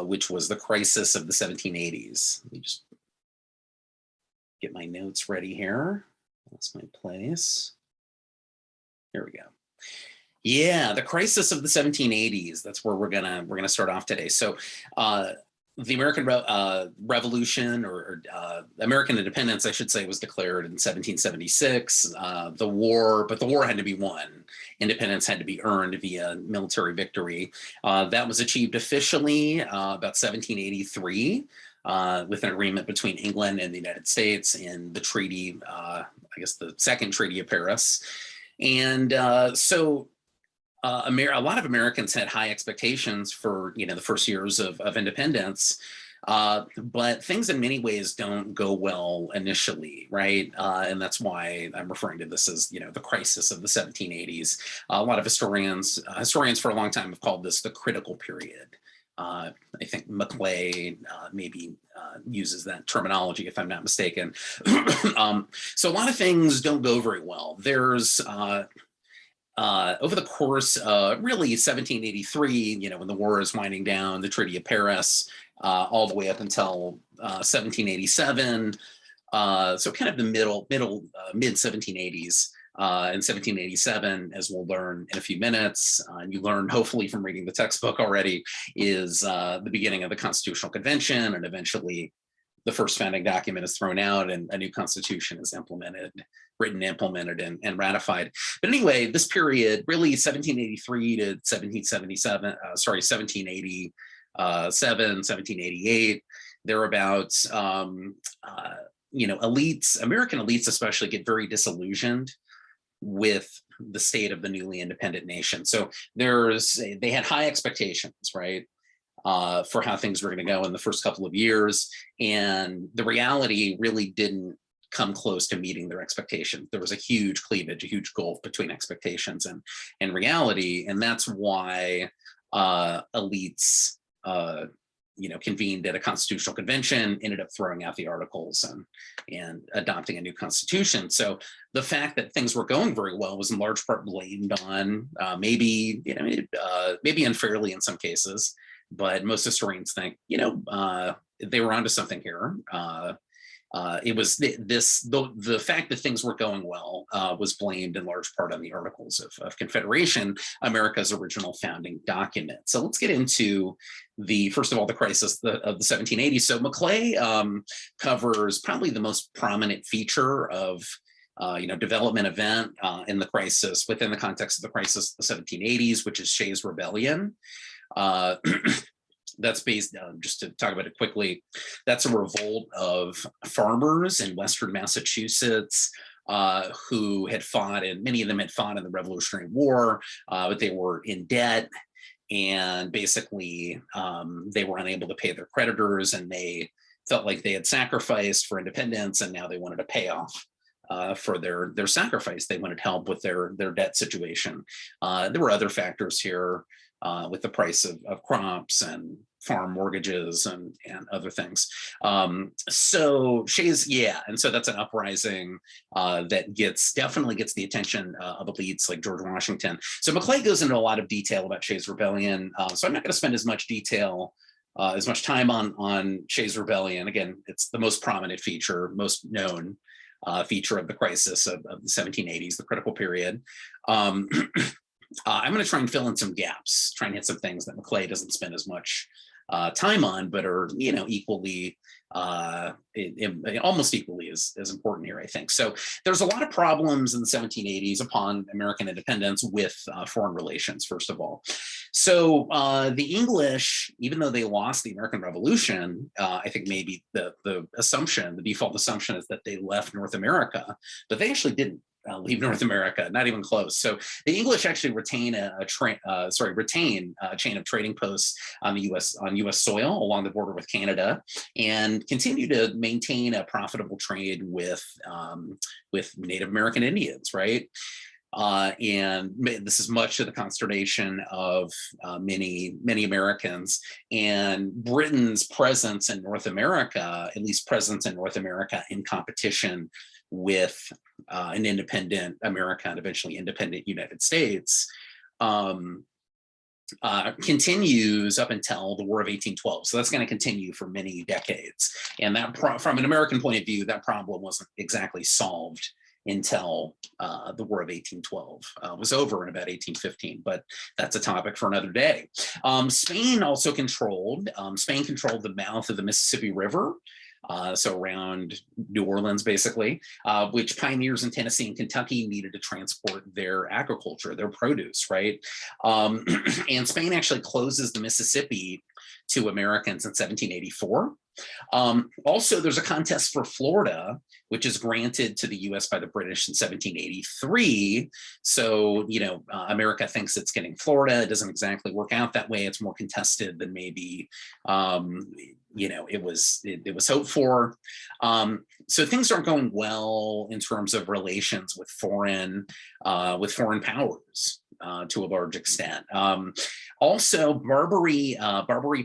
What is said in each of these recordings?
which was the crisis of the 1780s. Let me just get my notes ready here. That's my place. Here we go. Yeah, the crisis of the 1780s. That's where we're gonna start off today. So, the American Revolution or American independence, I should say, was declared in 1776. But the war had to be won. Independence had to be earned via military victory. That was achieved officially about 1783. With an agreement between England and the United States in the treaty, I guess the Second Treaty of Paris. And a lot of Americans had high expectations for the first years of independence, but things in many ways don't go well initially, right? And that's why I'm referring to this as the crisis of the 1780s. A lot of historians for a long time have called this the critical period. I think Maclay maybe uses that terminology, if I'm not mistaken. So a lot of things don't go very well. There's over the course of really 1783, when the war is winding down, the Treaty of Paris, all the way up until 1787. So kind of the mid 1780s. In 1787, as we'll learn in a few minutes, and you learned hopefully from reading the textbook already, is the beginning of the Constitutional Convention, and eventually the first founding document is thrown out and a new constitution is written, implemented, and ratified. But anyway, this period, really 1783 to 1780, 1788, thereabouts, elites, American elites especially, get very disillusioned with the state of the newly independent nation. So they had high expectations, right? For how things were going to go in the first couple of years. And the reality really didn't come close to meeting their expectations. There was a huge cleavage, a huge gulf between expectations and reality. And that's why elites, convened at a constitutional convention, ended up throwing out the articles and adopting a new constitution. So the fact that things were going very well was in large part blamed on maybe unfairly in some cases, but most historians think, they were onto something here. It was the fact that things were going well was blamed in large part on the Articles of Confederation, America's original founding document. So let's get into first of all, the crisis of the 1780s. So Maclay covers probably the most prominent feature of development event in the crisis, within the context of the crisis of the 1780s, which is Shays' Rebellion. That's based, just to talk about it quickly, that's a revolt of farmers in Western Massachusetts who had fought, and many of them had fought in the Revolutionary War, but they were in debt, and basically they were unable to pay their creditors, and they felt like they had sacrificed for independence, and now they wanted to pay off for their sacrifice. They wanted help with their debt situation. There were other factors here, with the price of crops and farm mortgages and other things. So Shays, and so that's an uprising that definitely gets the attention of elites like George Washington. So Maclay goes into a lot of detail about Shays' Rebellion. So I'm not going to spend as much time on Shays' Rebellion. Again, it's the most prominent feature, most known feature of the crisis of the 1780s, the critical period. I'm going to try and fill in some gaps, try and hit some things that Maclay doesn't spend as much time on, but are equally, almost equally as important here, I think. So there's a lot of problems in the 1780s upon American independence with foreign relations, first of all. So the English, even though they lost the American Revolution, I think maybe the default assumption is that they left North America, but they actually didn't leave North America, not even close. So the English actually retain a chain of trading posts on U.S. soil along the border with Canada, and continue to maintain a profitable trade with Native American Indians, right? And this is much to the consternation of many Americans. And Britain's presence in North America, at least presence in North America in competition with an independent America and eventually independent United States, continues up until the War of 1812. So that's going to continue for many decades. And that, from an American point of view, that problem wasn't exactly solved until the War of 1812 was over in about 1815, but that's a topic for another day. Spain also controlled, the mouth of the Mississippi River, so around New Orleans, basically, which pioneers in Tennessee and Kentucky needed to transport their agriculture, their produce, right? And Spain actually closes the Mississippi to Americans in 1784. Also, there's a contest for Florida, which is granted to the US by the British in 1783. So, America thinks it's getting Florida. It doesn't exactly work out that way. It's more contested than maybe, it was hoped for. So things aren't going well in terms of relations with foreign powers to a large extent. Also, Barbary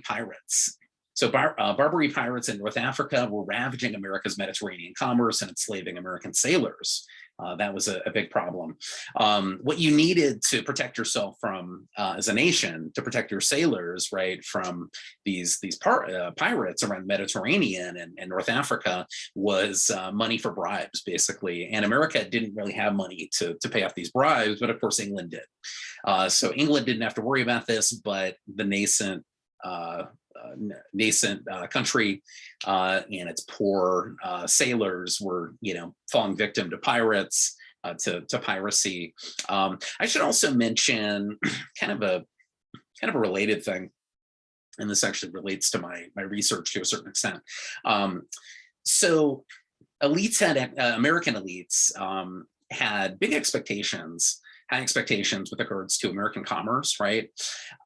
pirates. So Barbary pirates in North Africa were ravaging America's Mediterranean commerce and enslaving American sailors. That was a big problem. What you needed to protect yourself from, as a nation, to protect your sailors, right, from these pirates around the Mediterranean and North Africa, was money for bribes, basically. And America didn't really have money to pay off these bribes, but of course England did. So England didn't have to worry about this, but the nascent country and its poor sailors were, falling victim to pirates, to piracy. I should also mention kind of a related thing, and this actually relates to my research to a certain extent. So elites American elites had big expectations, high expectations with regards to American commerce, right?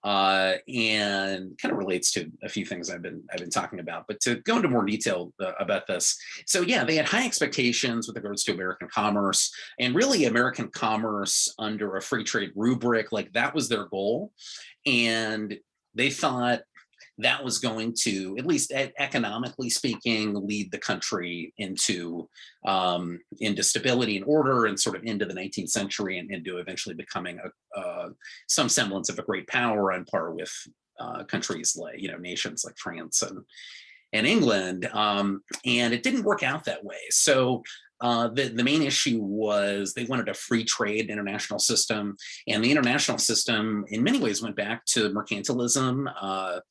And kind of relates to a few things I've been talking about. But to go into more detail about this, so yeah, they had high expectations with regards to American commerce, and really American commerce under a free trade rubric, like that was their goal. And they thought that was going to, at least economically speaking, lead the country into stability and order, and sort of into the 19th century, and into eventually becoming some semblance of a great power on par with countries like, nations like France and England. And it didn't work out that way. So the main issue was they wanted a free trade international system, and the international system in many ways went back to mercantilism.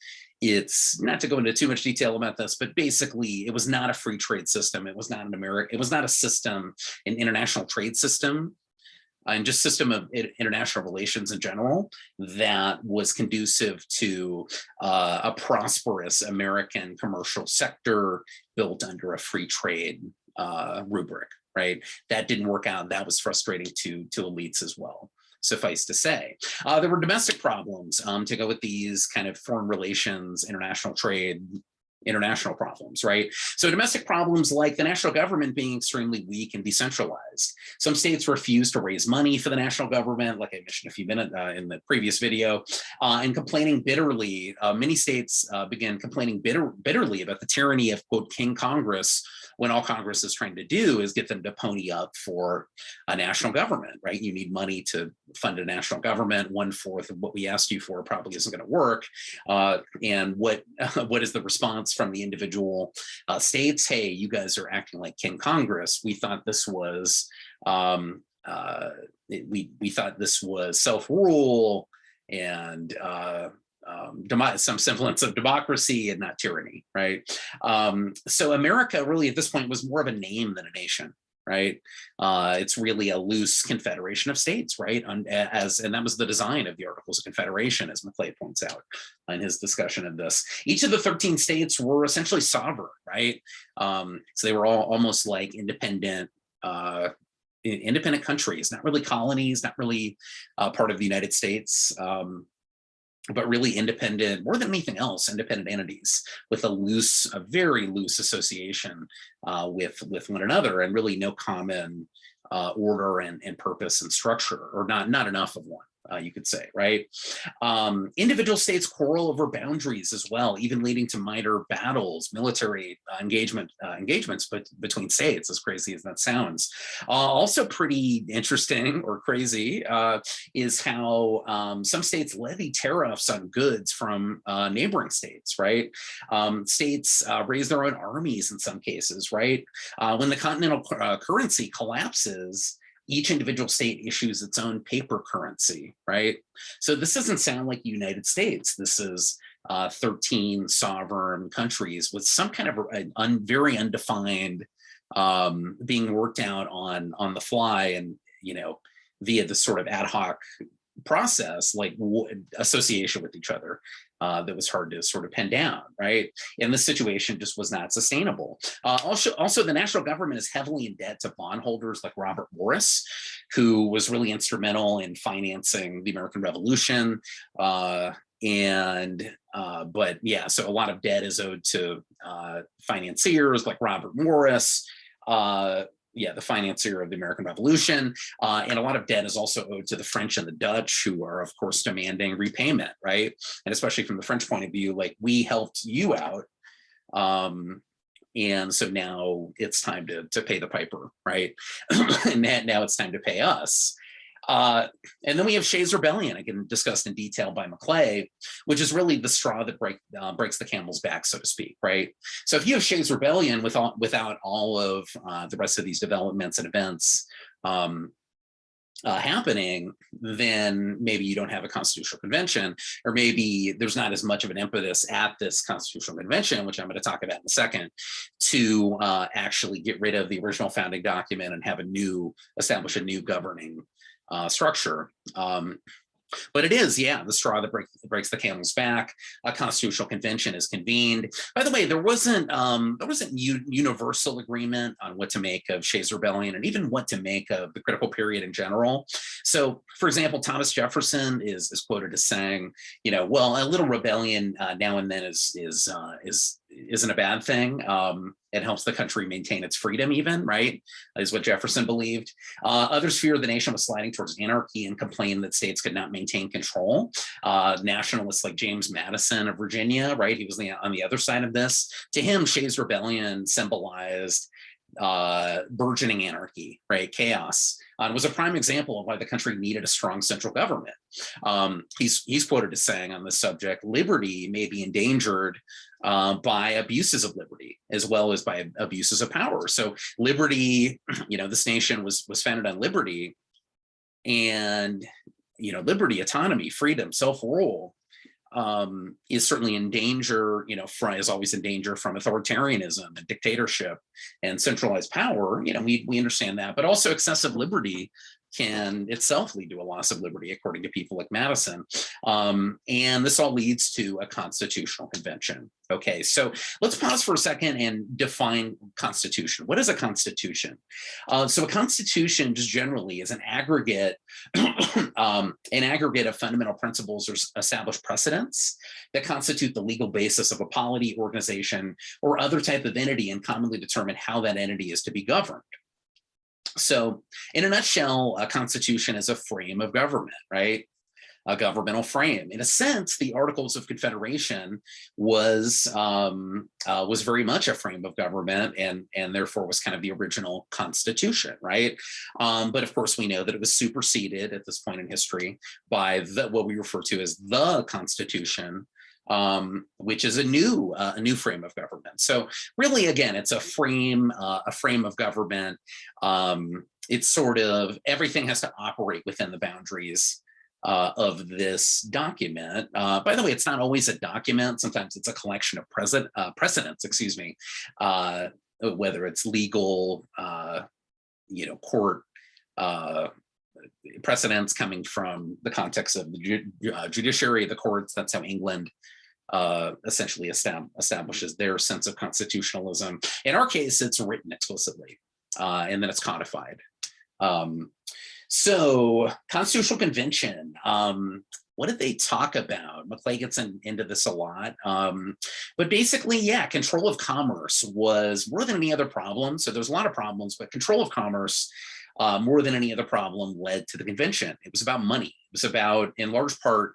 It's not to go into too much detail about this, but basically it was not a free trade system. It was not it was not a system, an international trade system, and just system of international relations in general, that was conducive to a prosperous American commercial sector built under a free trade rubric, right? That didn't work out. that was frustrating to elites as well, suffice to say. There were domestic problems to go with these kind of foreign relations, international trade, international problems, right? So domestic problems like the national government being extremely weak and decentralized. Some states refused to raise money for the national government, like I mentioned a few minutes in the previous video, and complaining bitterly. Many states began complaining bitterly about the tyranny of, quote, King Congress, when all Congress is trying to do is get them to pony up for a national government, right? You need money to fund a national government. 1/4 of what we asked you for probably isn't going to work. And what is the response from the individual states? Hey, you guys are acting like King Congress. We thought this was we thought this was self-rule and some semblance of democracy and not tyranny, right? So America really at this point was more of a name than a nation, right? It's really a loose confederation of states, right? And that was the design of the Articles of Confederation, as Maclay points out in his discussion of this. Each of the 13 states were essentially sovereign, right? So they were all almost like independent countries, not really colonies, not really part of the United States, but really independent, more than anything else, independent entities with a very loose association with one another, and really no common order and purpose and structure, or not enough of one, you could say, right? Individual states quarrel over boundaries as well, even leading to minor battles, military engagements between states, as crazy as that sounds. Also pretty interesting or crazy is how some states levy tariffs on goods from neighboring states, right? States raise their own armies in some cases, right? When the continental currency collapses, each individual state issues its own paper currency, right? So this doesn't sound like the United States. This is 13 sovereign countries with some kind of very undefined being worked out on the fly, and via this sort of ad hoc process, like association with each other. That was hard to sort of pin down, right? And this situation just was not sustainable. Also, the national government is heavily in debt to bondholders like Robert Morris, who was really instrumental in financing the American Revolution. But yeah, so a lot of debt is owed to financiers like Robert Morris, the financier of the American Revolution, and a lot of debt is also owed to the French and the Dutch, who are, of course, demanding repayment, right? And especially from the French point of view, like, we helped you out, and so now it's time to pay the piper, right? And now it's time to pay us. And then we have Shays' Rebellion, again discussed in detail by Maclay, which is really the straw that breaks the camel's back, so to speak, right? So if you have Shays' Rebellion without all of the rest of these developments and events happening, then maybe you don't have a constitutional convention, or maybe there's not as much of an impetus at this constitutional convention, which I'm going to talk about in a second, to actually get rid of the original founding document and establish a new governing structure. But it is, the straw that breaks the camel's back. A constitutional convention is convened. By the way, there wasn't universal agreement on what to make of Shays' Rebellion, and even what to make of the critical period in general. So, for example, Thomas Jefferson is quoted as saying, well, a little rebellion now and then isn't a bad thing. It helps the country maintain its freedom, even, right? Is what Jefferson believed. Others fear the nation was sliding towards anarchy and complained that states could not maintain control. Nationalists like James Madison of Virginia, right? He was on the other side of this. To him, Shays' Rebellion symbolized burgeoning anarchy, right? Chaos. It was a prime example of why the country needed a strong central government. He's quoted as saying on this subject, liberty may be endangered by abuses of liberty, as well as by abuses of power. So liberty, this nation was founded on liberty, and liberty, autonomy, freedom, self-rule is certainly in danger, is always in danger from authoritarianism and dictatorship and centralized power. We understand that, but also excessive liberty can itself lead to a loss of liberty, according to people like Madison. And this all leads to a constitutional convention. Okay, so let's pause for a second and define constitution. What is a constitution? So a constitution, just generally, is an aggregate of fundamental principles or established precedents that constitute the legal basis of a polity, organization, or other type of entity, and commonly determine how that entity is to be governed. So in a nutshell, a constitution is a frame of government, right? A governmental frame. In a sense, the Articles of Confederation was very much a frame of government, and therefore was kind of the original Constitution, right? But of course, we know that it was superseded at this point in history by what we refer to as the Constitution, which is a new frame of government. So really, again, it's a frame of government. It's sort of everything has to operate within the boundaries of this document. By the way, it's not always a document. Sometimes it's a collection of precedents, whether it's legal, court precedents coming from the context of the judiciary, the courts. That's how England essentially establishes their sense of constitutionalism. In our case, it's written explicitly, and then it's codified. So Constitutional Convention, what did they talk about? Maclay gets into this a lot. But basically, control of commerce was more than any other problem. So there's a lot of problems, but control of commerce more than any other problem, led to the convention. It was about money. It was about, in large part,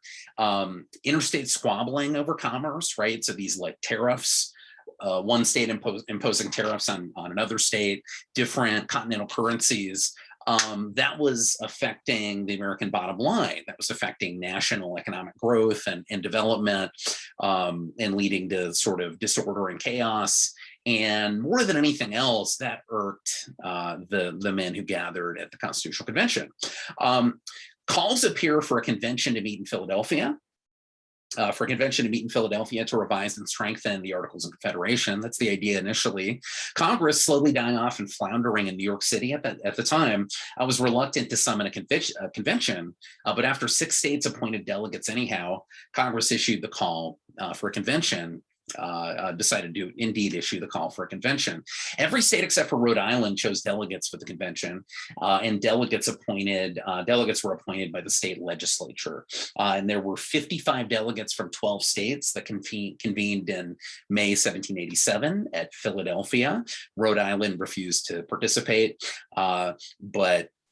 interstate squabbling over commerce, right? So these like tariffs, one state imposing tariffs on another state, different continental currencies. That was affecting the American bottom line. That was affecting national economic growth and development, and leading to sort of disorder and chaos. And more than anything else, that irked the men who gathered at the Constitutional Convention. Calls appear for a convention to meet in Philadelphia. To revise and strengthen the Articles of Confederation. That's the idea initially. Congress, slowly dying off and floundering in New York City at the time, was reluctant to summon a convention. But after 6 states appointed delegates anyhow, Congress issued the call for a convention. Decided to indeed issue the call for a convention. Every state except for Rhode Island chose delegates for the convention, and delegates were appointed by the state legislature. And there were 55 delegates from 12 states that convened in May 1787 at Philadelphia. Rhode Island refused to participate, but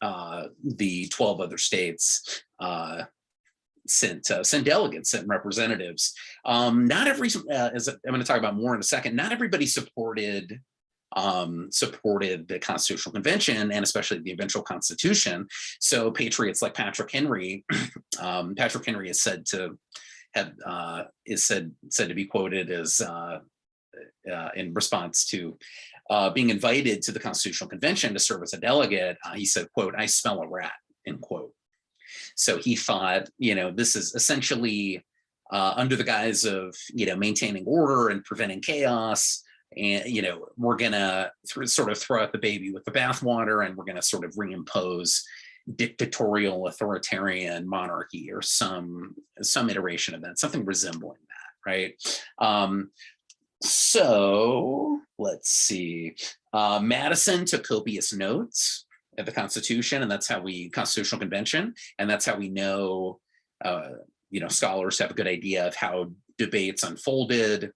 the 12 other states sent delegates, sent representatives. Not every, as I'm going to talk about more in a second, not everybody supported the Constitutional Convention, and especially the eventual Constitution. So patriots like Patrick Henry, is said to be quoted as in response to being invited to the Constitutional Convention to serve as a delegate. He said, quote, "I smell a rat," end quote. So he thought, this is essentially under the guise of, maintaining order and preventing chaos. And, we're going to sort of throw out the baby with the bathwater, and we're going to sort of reimpose dictatorial authoritarian monarchy, or some iteration of that, something resembling that, right? So let's see. Madison took copious notes at the Constitution, and that's how Constitutional Convention, and that's how we know, scholars have a good idea of how debates unfolded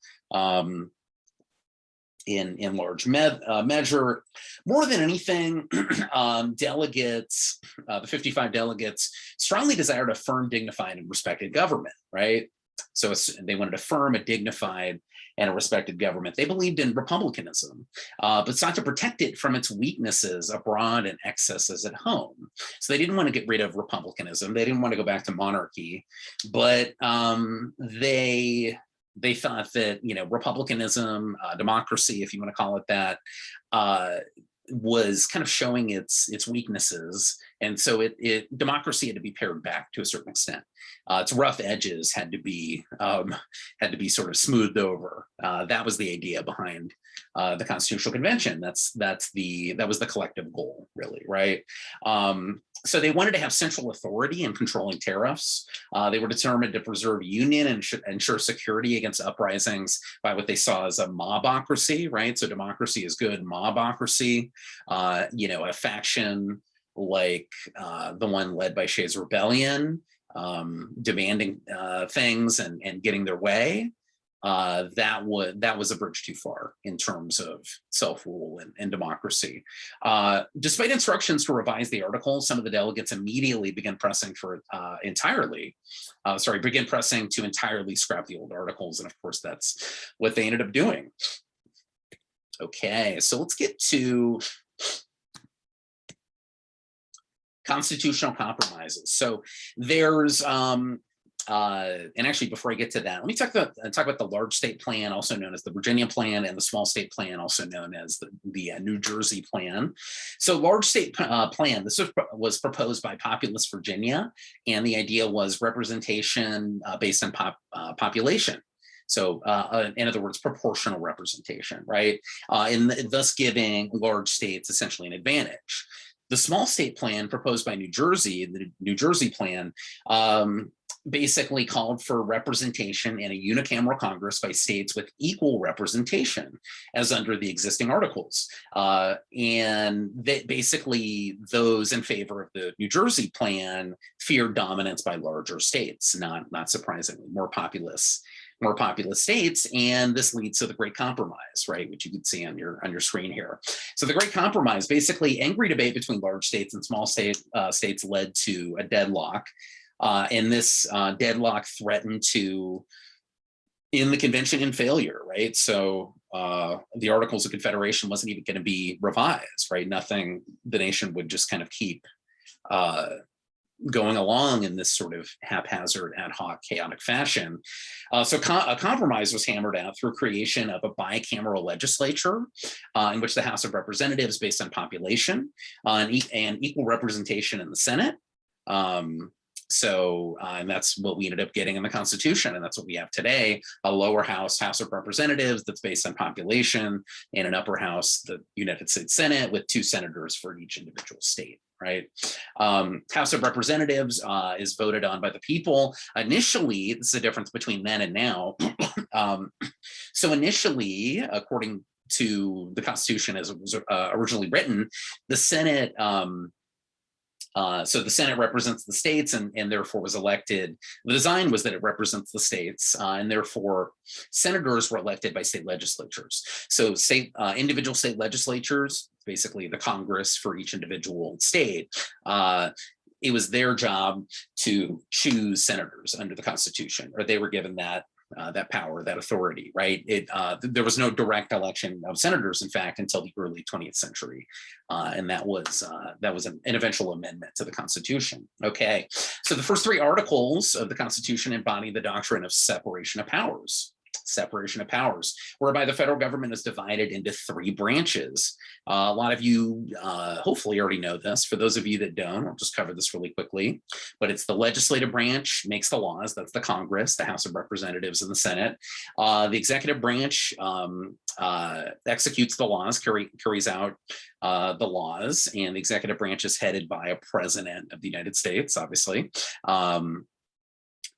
in large measure. More than anything, delegates, the 55 delegates, strongly desired a firm, dignified, and respected government, right? So they wanted a firm, a dignified, and a respected government. They believed in republicanism, but sought to protect it from its weaknesses abroad and excesses at home. So they didn't want to get rid of republicanism. They didn't want to go back to monarchy, but they thought that, republicanism, democracy, if you want to call it that, was kind of showing its weaknesses. And so democracy had to be pared back to a certain extent. Its rough edges had to be sort of smoothed over. That was the idea behind the Constitutional Convention. That was the collective goal, really, right? So they wanted to have central authority in controlling tariffs. They were determined to preserve union and ensure security against uprisings by what they saw as a mobocracy, right? So democracy is good, mobocracy, a faction like the one led by Shays' Rebellion, demanding things and getting their way. That was a bridge too far in terms of self-rule and democracy. Despite instructions to revise the articles, some of the delegates immediately began pressing to entirely scrap the old articles. And of course, that's what they ended up doing. Okay, so let's get to constitutional compromises. So there's and actually, before I get to that, let me talk about the large state plan, also known as the Virginia plan, and the small state plan, also known as the New Jersey plan. So large state plan, this was proposed by populous Virginia, and the idea was representation based on population. So in other words, proportional representation, right? And thus giving large states essentially an advantage. The small state plan proposed by New Jersey, the New Jersey plan, basically called for representation in a unicameral Congress by states with equal representation as under the existing articles. And that basically those in favor of the New Jersey plan feared dominance by larger states, not surprisingly, more populous more populous states, and this leads to the Great Compromise, right, which you can see on your screen here. So the Great Compromise, basically angry debate between large states and small states led to a deadlock, and this deadlock threatened to end the convention in failure, right? So the Articles of Confederation wasn't even going to be revised, right? Nothing, the nation would just kind of keep going along in this sort of haphazard, ad hoc, chaotic fashion. So a compromise was hammered out through creation of a bicameral legislature in which the House of Representatives, based on population, and equal representation in the Senate. And that's what we ended up getting in the Constitution, and that's what we have today: a lower house, House of Representatives, that's based on population, and an upper house, the United States Senate, with 2 senators for each individual state, right? House of Representatives is voted on by the people. Initially, this is the difference between then and now. So initially, according to the Constitution as it was originally written, the Senate, so the Senate represents the states, and therefore was elected. The design was that it represents the states, and therefore senators were elected by state legislatures. So individual state legislatures, basically the Congress for each individual state, it was their job to choose senators under the Constitution, or they were given that power, that authority, right? There was no direct election of senators, in fact, until the early 20th century, and that was an eventual amendment to the Constitution. Okay, so the first 3 articles of the Constitution embody the doctrine of separation of powers. Separation of powers, whereby the federal government is divided into 3 branches. A lot of you hopefully already know this. For those of you that don't, I'll just cover this really quickly. But it's the legislative branch makes the laws. That's the Congress, the House of Representatives, and the Senate. The executive branch executes the laws, carries out the laws, and the executive branch is headed by a president of the United States, obviously.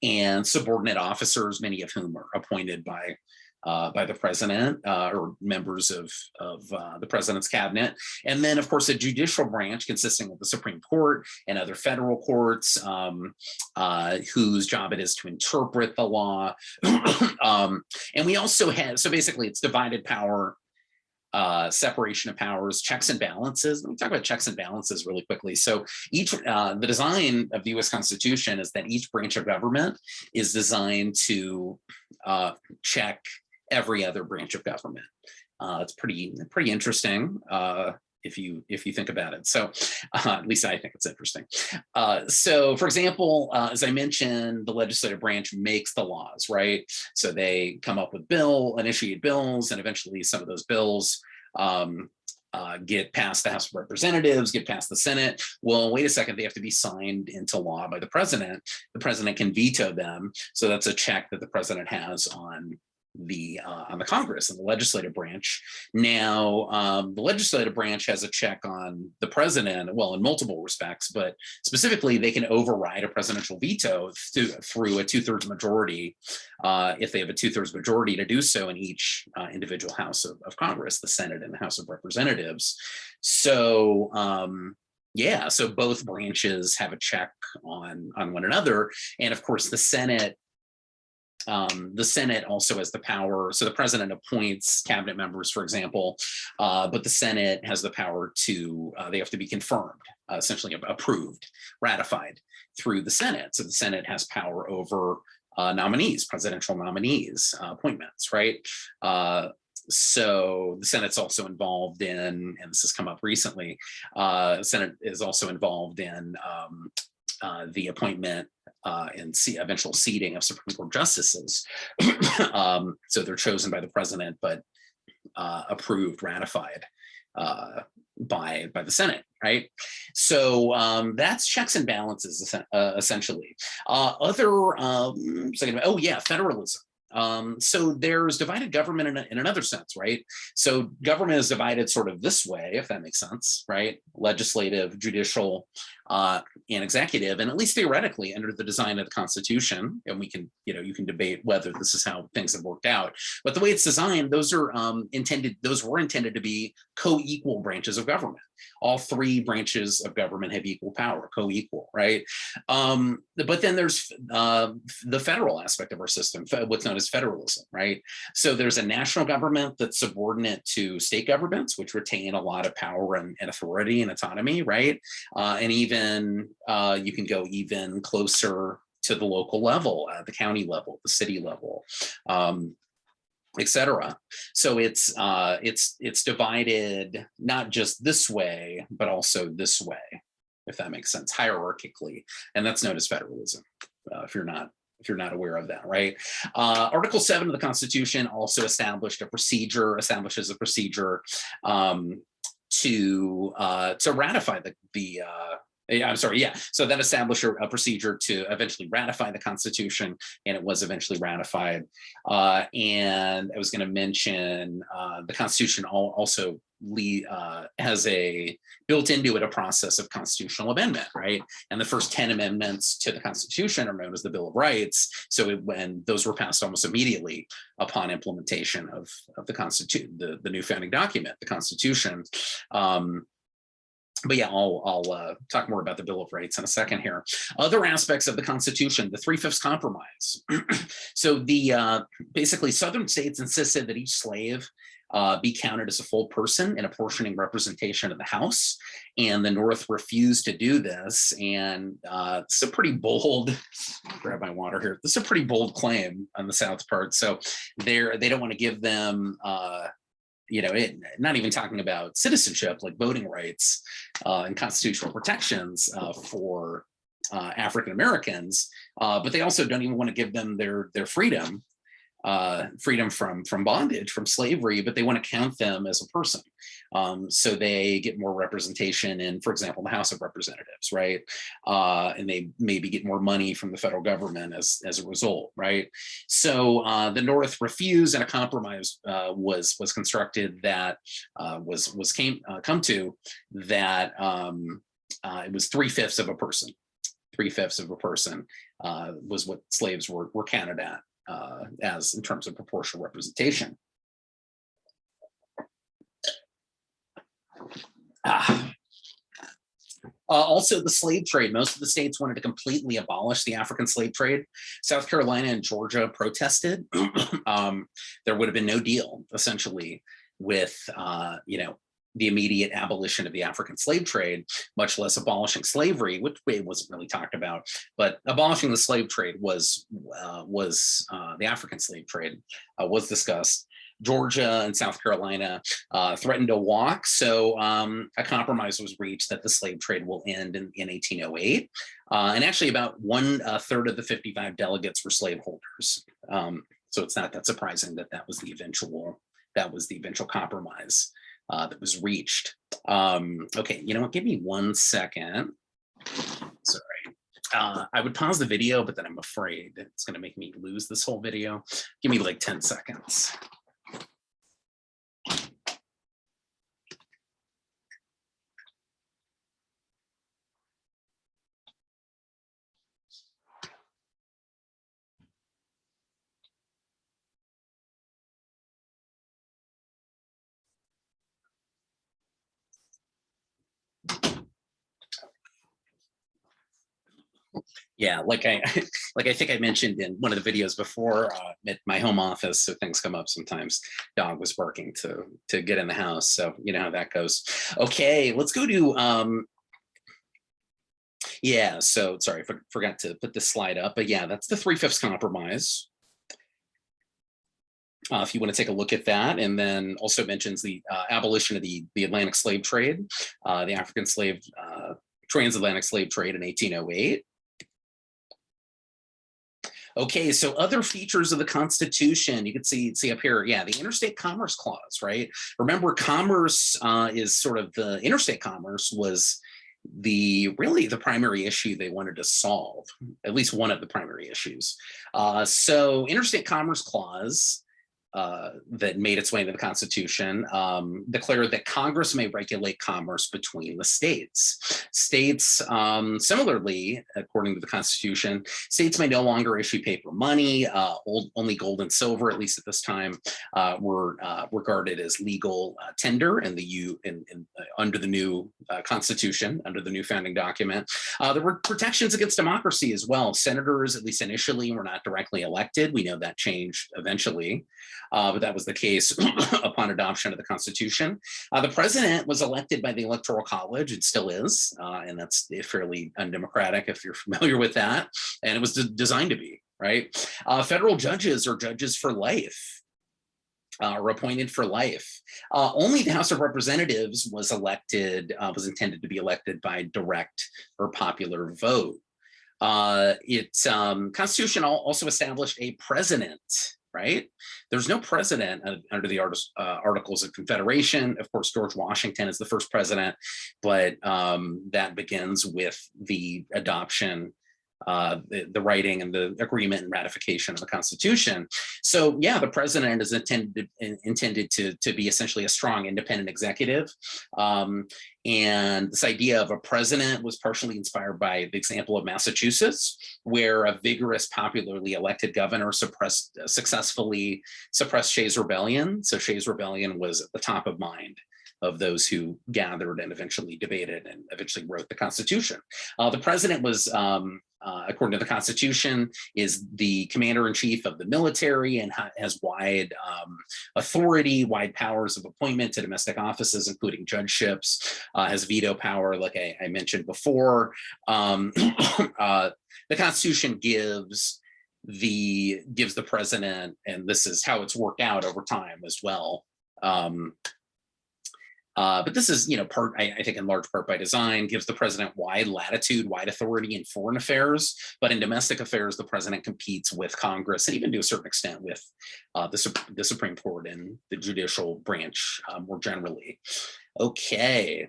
And subordinate officers, many of whom are appointed by the president or members of the president's cabinet. And then, of course, a judicial branch consisting of the Supreme Court and other federal courts, whose job it is to interpret the law. And we also have, so basically it's divided power, separation of powers, checks and balances. Let me talk about checks and balances really quickly. So the design of the U.S. Constitution is that each branch of government is designed to check every other branch of government. It's pretty interesting if you think about it. So at least I think it's interesting. So for example, as I mentioned, the legislative branch makes the laws, right? So they come up with initiate bills, and eventually some of those bills get past the House of Representatives, get past the Senate. Well, wait a second, they have to be signed into law by the president. The president can veto them. So that's a check that the president has on the Congress and the legislative branch. Now, the legislative branch has a check on the president, well, in multiple respects, but specifically they can override a presidential veto through a 2/3 majority, if they have a 2/3 majority to do so in each individual house of Congress, the Senate and the House of Representatives. So yeah, so both branches have a check on one another. And of course, the Senate also has the power. So the president appoints cabinet members, for example, but the Senate has the power to, they have to be confirmed, essentially approved, ratified through the Senate. So the Senate has power over nominees, presidential nominees, appointments, right? So the Senate's also involved in, and this has come up recently, the Senate is also involved in the appointment and eventual seating of Supreme Court justices. So they're chosen by the president, but approved, ratified by the Senate, right? So that's checks and balances, essentially. Federalism. So there's divided government in another sense, right? So government is divided sort of this way, if that makes sense, right? Legislative, judicial, and executive, and at least theoretically under the design of the Constitution, and we can, you can debate whether this is how things have worked out, but the way it's designed, those were intended to be co-equal branches of government. All three branches of government have equal power, co-equal, right? But then there's the federal aspect of our system, what's known as federalism, right? So there's a national government that's subordinate to state governments, which retain a lot of power and authority and autonomy, right? And even you can go even closer to the local level, the county level, the city level, etc. So it's divided not just this way, but also this way, if that makes sense, hierarchically, and that's known as federalism. If you're not aware of that, right? Article 7 of the Constitution also establishes a procedure to ratify the I'm sorry, yeah. So that established a procedure to eventually ratify the Constitution, and it was eventually ratified. And I was going to mention the Constitution also has built into it a process of constitutional amendment, right? And the first 10 amendments to the Constitution are known as the Bill of Rights. So when those were passed almost immediately upon implementation of the Constitution, the new founding document, the Constitution. But yeah, I'll talk more about the Bill of Rights in a second here. Other aspects of the Constitution, the 3/5 compromise. So basically Southern states insisted that each slave be counted as a full person in apportioning representation of the House, and the North refused to do this. And it's a pretty bold, grab my water here. This is a pretty bold claim on the South part. So they don't want to give them not even talking about citizenship like voting rights and constitutional protections for African Americans, but they also don't even want to give them their freedom from bondage, from slavery, but they want to count them as a person. So they get more representation in, for example, the House of Representatives, right? And they maybe get more money from the federal government as a result, right? So the North refused, and a compromise was constructed that come to that it was 3/5 of a person. 3/5 of a person was what slaves were counted at. As in terms of proportional representation. Also, the slave trade. Most of the states wanted to completely abolish the African slave trade. South Carolina and Georgia protested. There would have been no deal, essentially, with the immediate abolition of the African slave trade, much less abolishing slavery, which wasn't really talked about. But abolishing the slave trade was the African slave trade was discussed. Georgia and South Carolina threatened to walk, so a compromise was reached that the slave trade will end in 1808. And actually, about 1/3 of the 55 delegates were slaveholders. So it's not that surprising that was the eventual compromise that was reached. Okay, you know what? Give me 1 second. Sorry. I would pause the video, but then I'm afraid it's going to make me lose this whole video. Give me like 10 seconds. Yeah, like I think I mentioned in one of the videos before, at my home office, so things come up sometimes. Dog was barking to get in the house, so you know how that goes. Okay, let's go to yeah. So sorry, I forgot to put this slide up, but yeah, that's the 3/5 compromise. If you want to take a look at that, and then also mentions the abolition of the Atlantic slave trade, the African slave transatlantic slave trade in 1808. Okay, so other features of the Constitution, you can see up here, yeah, the Interstate Commerce Clause, right? Remember, commerce is sort of the interstate commerce was really the primary issue they wanted to solve, at least one of the primary issues. So Interstate Commerce Clause that made its way into the Constitution, declared that Congress may regulate commerce between the states. States, similarly, according to the Constitution, states may no longer issue paper money. Only gold and silver, at least at this time, were regarded as legal tender in under the new Constitution, under the new founding document. There were protections against democracy as well. Senators, at least initially, were not directly elected. We know that changed eventually. But that was the case upon adoption of the Constitution. The president was elected by the Electoral College, it still is, and that's fairly undemocratic if you're familiar with that, and it was designed to be, right? Federal judges are judges for life, are appointed for life. Only the House of Representatives was intended to be elected by direct or popular vote. Constitution also established a president, right? There's no president under the Articles of Confederation. Of course, George Washington is the first president, but that begins with the adoption, the writing and the agreement and ratification of the Constitution. So yeah, the president is intended to be essentially a strong independent executive. And this idea of a president was partially inspired by the example of Massachusetts, where a vigorous, popularly elected governor successfully suppressed Shays' Rebellion. So Shays' Rebellion was at the top of mind of those who gathered and eventually debated and eventually wrote the Constitution. The president was, according to the Constitution, is the commander-in-chief of the military and has wide authority, wide powers of appointment to domestic offices, including judgeships, has veto power, like I mentioned before. The Constitution gives the president, and this is how it's worked out over time as well, but this is, I think in large part by design, gives the president wide latitude, wide authority in foreign affairs, but in domestic affairs, the president competes with Congress and even to a certain extent with the Supreme Court and the judicial branch more generally. Okay,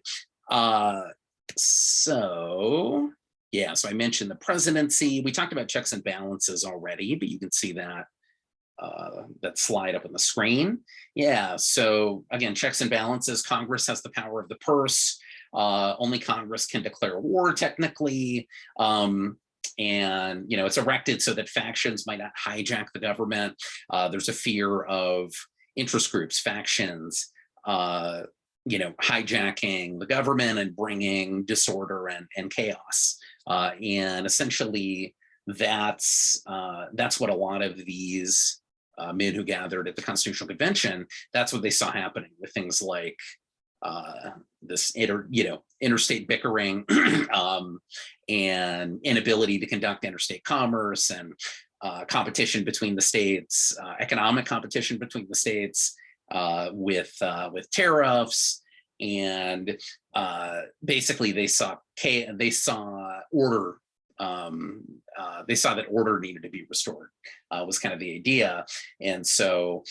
so I mentioned the presidency. We talked about checks and balances already, but you can see that slide up on the screen. Yeah, so again, checks and balances. Congress has the power of the purse. Only Congress can declare war technically. And, it's erected so that factions might not hijack the government. There's a fear of interest groups, factions, hijacking the government and bringing disorder and chaos. And essentially, that's what a lot of these men who gathered at the Constitutional Convention, that's what they saw happening with things like this interstate bickering and inability to conduct interstate commerce and competition between the states, economic competition between the states with tariffs, and basically they saw order. They saw that order needed to be restored, was kind of the idea, and so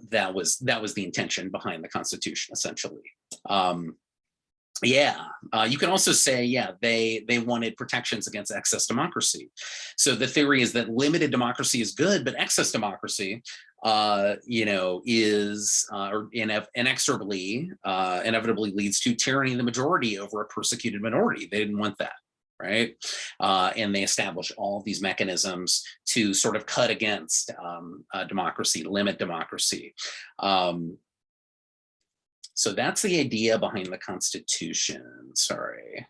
that was the intention behind the Constitution, essentially. You can also say, they wanted protections against excess democracy. So the theory is that limited democracy is good, but excess democracy, is inevitably leads to tyranny of the majority over a persecuted minority. They didn't want that. Right. And they establish all of these mechanisms to sort of cut against democracy, limit democracy. So that's the idea behind the Constitution. Sorry.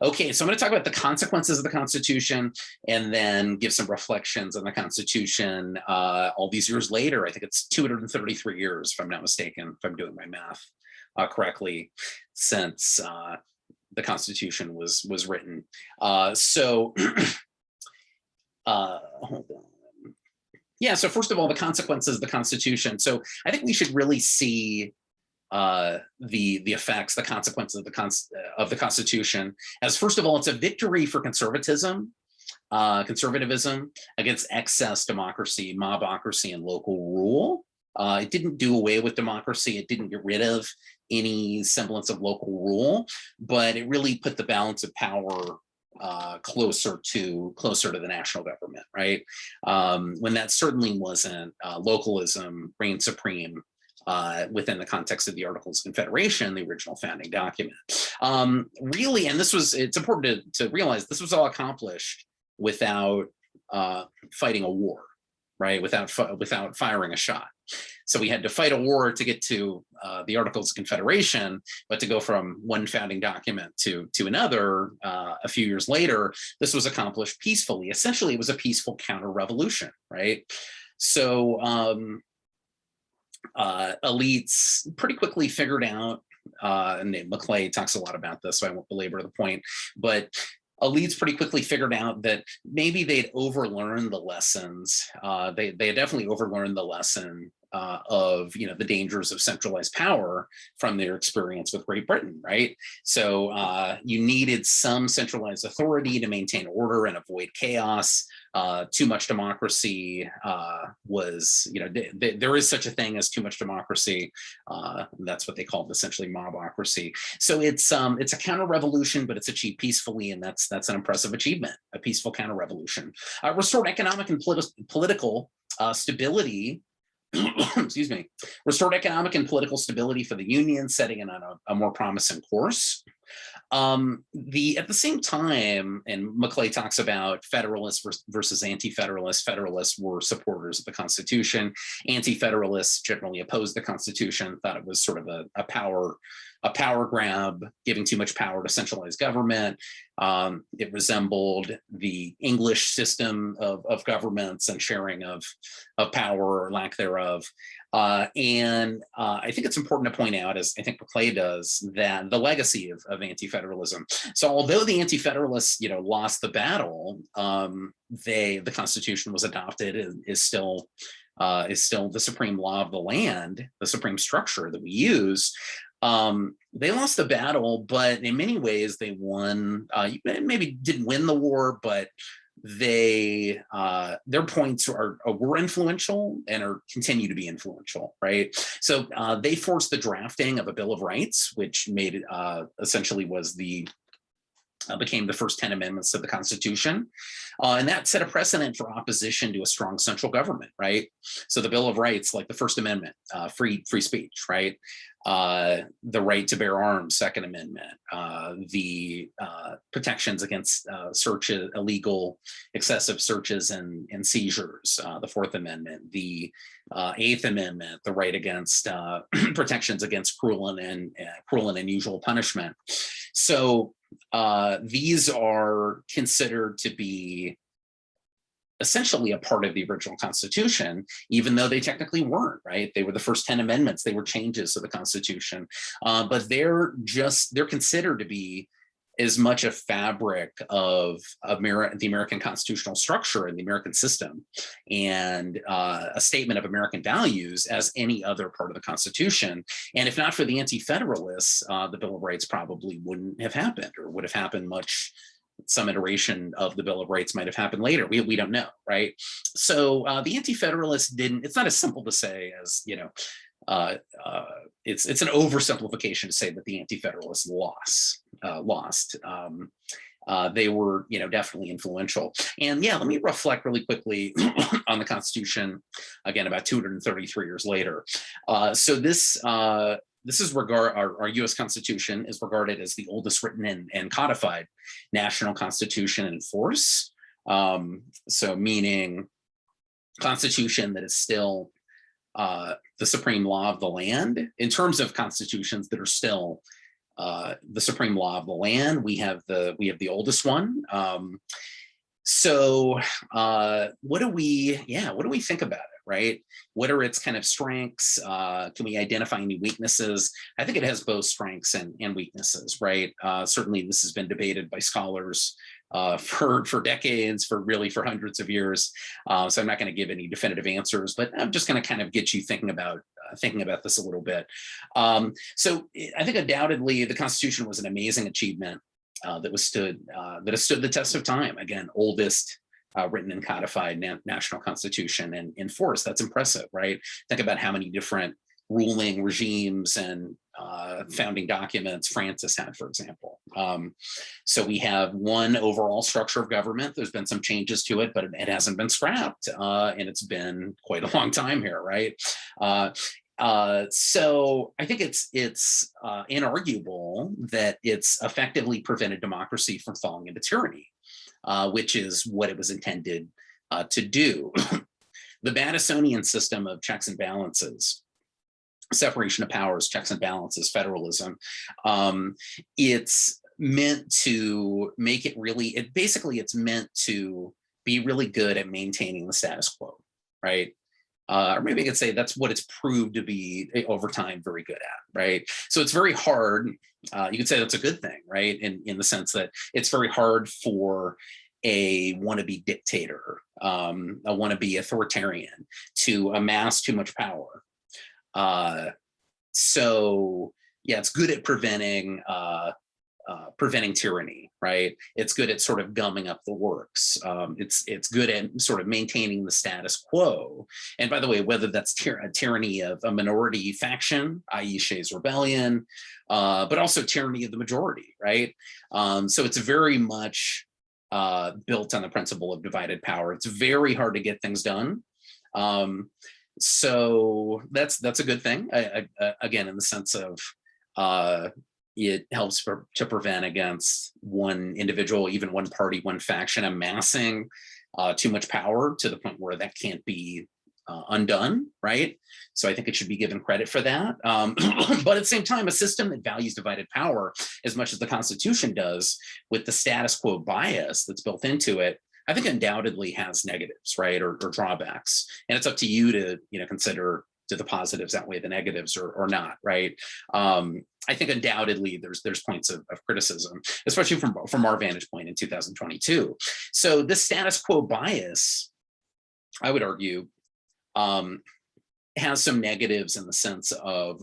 Okay, so I'm going to talk about the consequences of the Constitution and then give some reflections on the Constitution all these years later. I think it's 233 years, if I'm not mistaken, if I'm doing my math correctly, since the Constitution was written. Hold on. Yeah, so first of all, the consequences of the Constitution. So I think we should really see the effects, the consequences of the Constitution as, first of all, it's a victory for conservatism against excess democracy, mobocracy, and local rule. It didn't do away with democracy. It didn't get rid of any semblance of local rule, but it really put the balance of power closer to the national government, right? When that certainly wasn't localism reigned supreme within the context of the Articles of Confederation, the original founding document. Really, and it's important to realize this was all accomplished without fighting a war, right? Without firing a shot. So we had to fight a war to get to the Articles of Confederation, but to go from one founding document to another a few years later, this was accomplished peacefully. Essentially, it was a peaceful counter-revolution, right? So elites pretty quickly figured out, and Maclay talks a lot about this, so I won't belabor the point, but elites pretty quickly figured out that maybe they'd overlearned the lessons. They had definitely overlearned the lesson of the dangers of centralized power from their experience with Great Britain, right? So you needed some centralized authority to maintain order and avoid chaos. Too much democracy was, there is such a thing as too much democracy. That's what they called essentially mobocracy. So it's a counter-revolution, but it's achieved peacefully, and that's an impressive achievement, a peaceful counter-revolution. Restored economic and political stability. Excuse me, restored economic and political stability for the Union, setting it on a more promising course. At the same time, and Maclay talks about Federalists versus Anti-Federalists. Federalists were supporters of the Constitution. Anti-Federalists generally opposed the Constitution, thought it was sort of a power grab, giving too much power to centralized government. It resembled the English system of governments and sharing of power or lack thereof. And I think it's important to point out, as I think Maclay does, that the legacy of anti-federalism. So although the anti-federalists, lost the battle, the Constitution was adopted and is still the supreme law of the land, the supreme structure that we use. They lost the battle, but in many ways they won. Maybe didn't win the war, but their points were influential and continue to be influential, right? So they forced the drafting of a Bill of Rights, which made it essentially became the first 10 amendments to the Constitution. And that set a precedent for opposition to a strong central government, right? So the Bill of Rights, like the First Amendment, free speech, right? The right to bear arms, Second Amendment, the protections against searches, illegal excessive searches and seizures, the Fourth Amendment, the Eighth Amendment, the right against protections against cruel and unusual punishment. So these are considered to be essentially a part of the original Constitution, even though they technically weren't, right? They were the first 10 amendments, they were changes to the Constitution, but they're considered to be as much a fabric of the American constitutional structure and the American system, and a statement of American values as any other part of the Constitution. And if not for the Anti-Federalists, the Bill of Rights probably wouldn't have happened, or would have happened some iteration of the Bill of Rights might have happened later. We don't know, right? So the Anti-Federalists it's not as simple to say as, it's an oversimplification to say that the Anti-Federalists lost. They were, definitely influential. And yeah, let me reflect really quickly on the Constitution, again, about 233 years later. So this is our U.S. Constitution is regarded as the oldest written and codified national constitution in force. So meaning constitution that is still the supreme law of the land. In terms of constitutions that are still the supreme law of the land, we have the oldest one. So what do we think about it, right? What are its kind of strengths? Can we identify any weaknesses? I think it has both strengths and weaknesses, right? Certainly this has been debated by scholars for decades, for hundreds of years. So I'm not going to give any definitive answers, but I'm just going to kind of get you thinking about this a little bit. So I think undoubtedly the Constitution was an amazing achievement that has stood the test of time. Again, oldest written and codified national constitution and in force. That's impressive, right? Think about how many different ruling regimes and founding documents Francis had, for example. So we have one overall structure of government. There's been some changes to it, but it hasn't been scrapped, and it's been quite a long time here, right? So I think it's inarguable that it's effectively prevented democracy from falling into tyranny, which is what it was intended to do. The Madisonian system of checks and balances, separation of powers, checks and balances, federalism, it's meant to make it really, basically it's meant to be really good at maintaining the status quo, right? Or maybe I could say that's what it's proved to be over time very good at, right? So it's very hard, you could say that's a good thing, right? In the sense that it's very hard for a wannabe dictator, a wannabe authoritarian to amass too much power. So yeah, it's good at preventing tyranny, right? It's good at sort of gumming up the works. It's good at sort of maintaining the status quo. And by the way, whether that's a tyranny of a minority faction, i.e. Shays Rebellion, but also tyranny of the majority, right? So it's very much built on the principle of divided power. It's very hard to get things done. So that's a good thing. Again, in the sense of it helps to prevent against one individual, even one party, one faction amassing too much power to the point where that can't be undone, right? So I think it should be given credit for that. But at the same time, a system that values divided power as much as the Constitution does, with the status quo bias that's built into it, I think undoubtedly has negatives, right, or drawbacks. And it's up to you to, consider, do the positives outweigh the negatives or not, right? I think undoubtedly there's points of criticism, especially from our vantage point in 2022. So this status quo bias, I would argue, has some negatives in the sense of,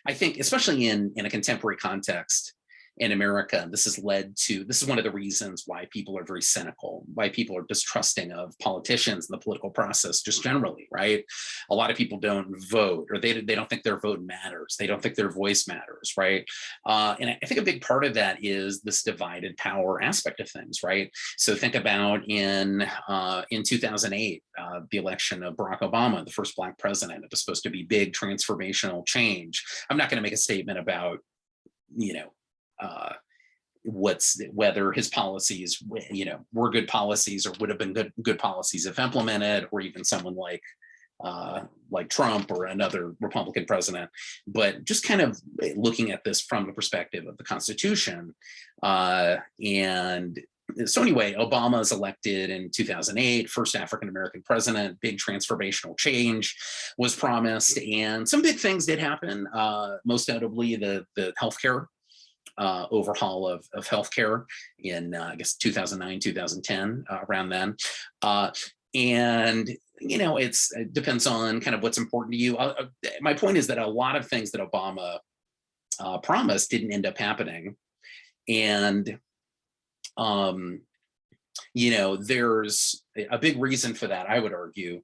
I think, especially in a contemporary context in America, this is one of the reasons why people are very cynical, why people are distrusting of politicians and the political process just generally, right? A lot of people don't vote, or they don't think their vote matters. They don't think their voice matters, right? And I think a big part of that is this divided power aspect of things, right? So think about in 2008, the election of Barack Obama, the first Black president. It was supposed to be big transformational change. I'm not going to make a statement about, whether his policies, were good policies or would have been good policies if implemented, or even someone like Trump or another Republican president, but just kind of looking at this from the perspective of the Constitution. And so anyway, Obama is elected in 2008, first African-American president, big transformational change was promised, and some big things did happen, most notably the healthcare overhaul of healthcare in, I guess, 2009, 2010, around then. And, it depends on kind of what's important to you. My point is that a lot of things that Obama promised didn't end up happening. And, there's a big reason for that, I would argue,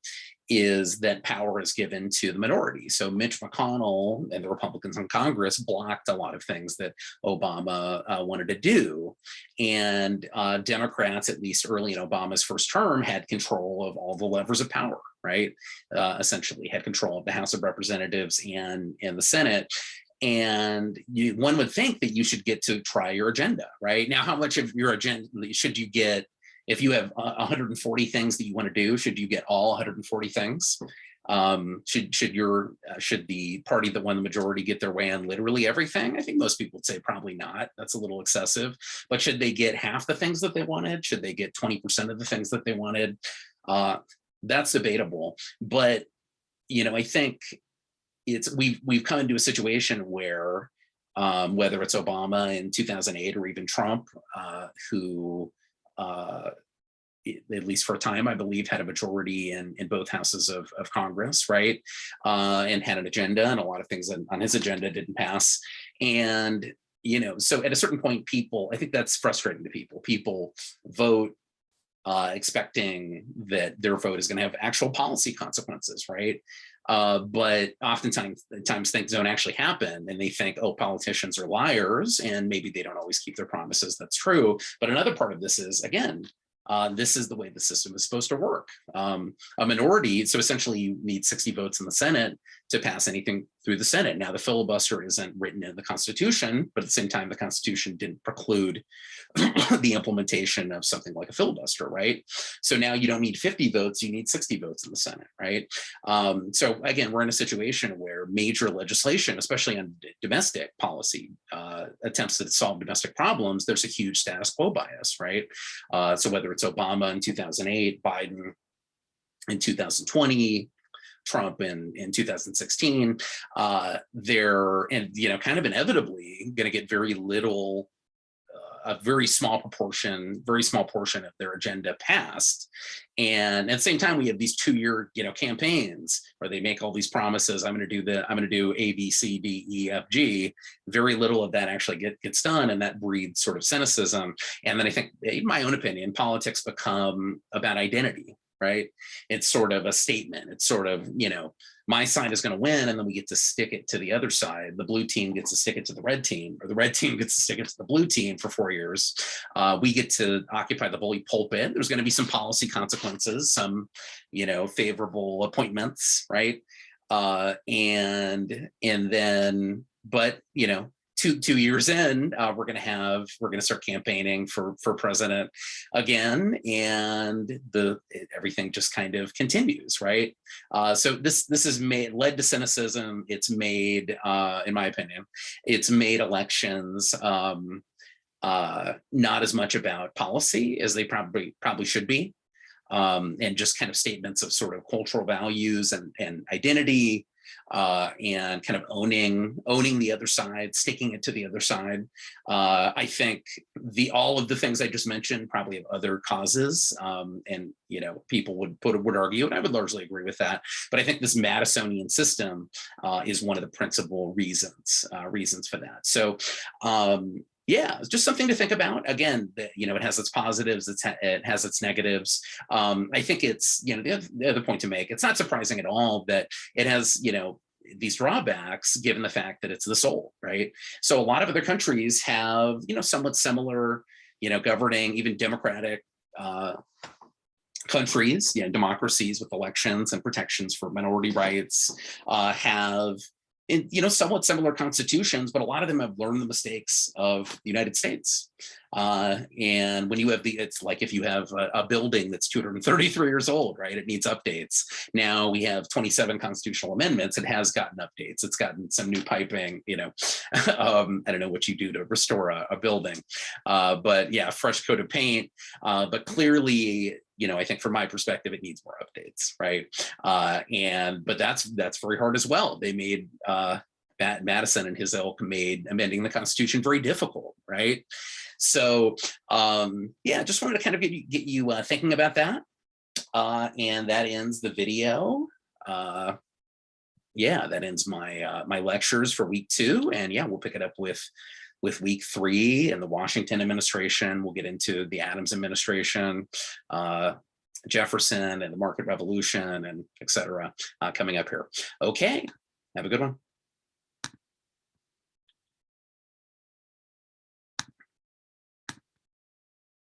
is that power is given to the minority. So Mitch McConnell and the Republicans in Congress blocked a lot of things that Obama wanted to do. And Democrats, at least early in Obama's first term, had control of all the levers of power, right? Essentially had control of the House of Representatives and the Senate. And one would think that you should get to try your agenda, right? Now, how much of your agenda should you get? If you have 140 things that you want to do, should you get all 140 things? Should the party that won the majority get their way on literally everything? I think most people would say probably not. That's a little excessive. But should they get half the things that they wanted? Should they get 20% of the things that they wanted? That's debatable. But I think we've come into a situation where whether it's Obama in 2008 or even Trump, who at least for a time, I believe, had a majority in both houses of Congress, right? And had an agenda, and a lot of things on his agenda didn't pass. And, so at a certain point, I think that's frustrating to people. People vote expecting that their vote is going to have actual policy consequences, right? But oftentimes things don't actually happen, and they think, oh, politicians are liars, and maybe they don't always keep their promises. That's true. But another part of this is, again, this is the way the system is supposed to work. A minority, so essentially you need 60 votes in the Senate to pass anything through the Senate. Now, the filibuster isn't written in the Constitution, but at the same time, the Constitution didn't preclude the implementation of something like a filibuster, right? So now you don't need 50 votes, you need 60 votes in the Senate, right? So again, we're in a situation where major legislation, especially on domestic policy attempts to solve domestic problems, there's a huge status quo bias, right? So whether it's Obama in 2008, Biden in 2020, Trump in 2016, they're, and kind of inevitably going to get very little, a very small portion of their agenda passed. And at the same time, we have these 2-year, campaigns where they make all these promises. I'm going to do A, B, C, D, E, F, G. Very little of that actually gets done, and that breeds sort of cynicism. And then I think, in my own opinion, politics become about identity. Right? It's sort of a statement. It's sort of, my side is going to win, and then we get to stick it to the other side. The blue team gets to stick it to the red team, or the red team gets to stick it to the blue team for 4 years. We get to occupy the bully pulpit. There's going to be some policy consequences, some, favorable appointments, right? And then, but, 2 years in, we're going to start campaigning for president again, and everything just kind of continues, right? So this has led to cynicism. It's made, in my opinion, it's made elections not as much about policy as they probably should be, and just kind of statements of sort of cultural values and identity. And kind of owning the other side, sticking it to the other side. I think all of the things I just mentioned probably have other causes, and people would argue, and I would largely agree with that. But I think this Madisonian system is one of the principal reasons for that. So. Yeah, it's just something to think about. Again, it has its positives, it has its negatives. I think it's, the other point to make, it's not surprising at all that it has, these drawbacks, given the fact that it's the soul, right? So a lot of other countries have, somewhat similar, governing, even democratic countries, democracies with elections and protections for minority rights, have somewhat similar constitutions, but a lot of them have learned the mistakes of the United States. And when you have it's like if you have a building that's 233 years old, right? It needs updates. Now we have 27 constitutional amendments. It has gotten updates. It's gotten some new piping, I don't know what you do to restore a building, but yeah, fresh coat of paint. But clearly, I think from my perspective, it needs more updates, right? But that's very hard as well. They made Madison and his ilk made amending the Constitution very difficult, right? So yeah, just wanted to kind of get you thinking about that. And that ends the video. Yeah, that ends my my lectures for week 2, and yeah, we'll pick it up with week 3 and the Washington administration. We'll get into the Adams administration, Jefferson and the market revolution, and et cetera, coming up here. Okay, have a good one.